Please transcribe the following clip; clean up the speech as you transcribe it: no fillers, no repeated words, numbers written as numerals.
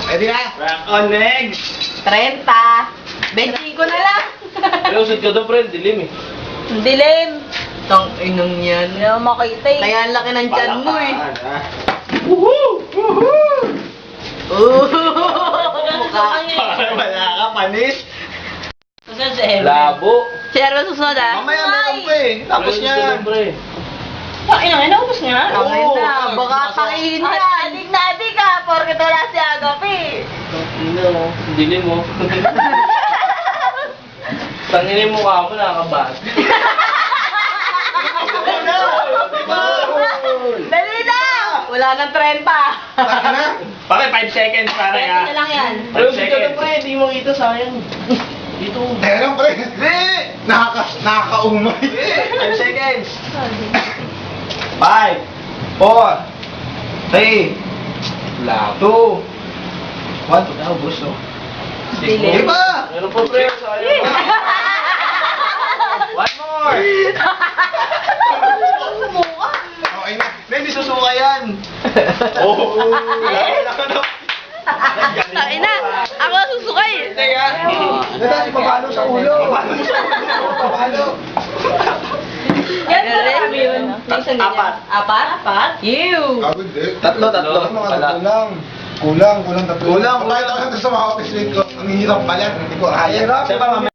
Pwede na. Rock on, next! 30. 25 na lang. Ay, usod ka doon, friend. Dilim eh. Ang dilim. Tang inang yan. Hindi na makita eh. Kaya ang laki ng tiyan mo eh. Woohoo! Woohoo! Mukha Para wala ka, panis. Susunod si Ever. Labo. Si Ever susunod ah. Mamaya meron pa eh. Tapos Usod niya. ka doon, pre. Naubos nga. Okay Oo, na. sabi Baka ko sa- pakihin yan. Adik na adik ka. Porket wala si Agapi. Ino, dilim mo. Tanginin mo ka mo, nakakabat. Dali na. Wala nang 30. Taka na. Pare, 5 seconds, pare 30 ah. na lang yan. Pero usod ka doon, pre. Hindi mo kita, sayang. Dito. Teka lang pre. Hindi. Nakakaumay. 5 seconds. 5, 4, 3, 2, 1. Naubos, no? Dilim. Di ba? Meron po, pre. Sayang. One more. Okay na. Hindi susuka yan. Oh, wala ka na. Takin na. Ako susukay. Teka. Dada, ipapalo sa ulo. Ipapalo. Yan na kami yun. Apat. Apat? You. Ako hindi. Tatlo. Mga Wala. tatlo lang. Kulang tatlo. Kulang. Bakit ako sa mga office mate ko? Ang hirap pala. Hindi ko kaya. Siya pa,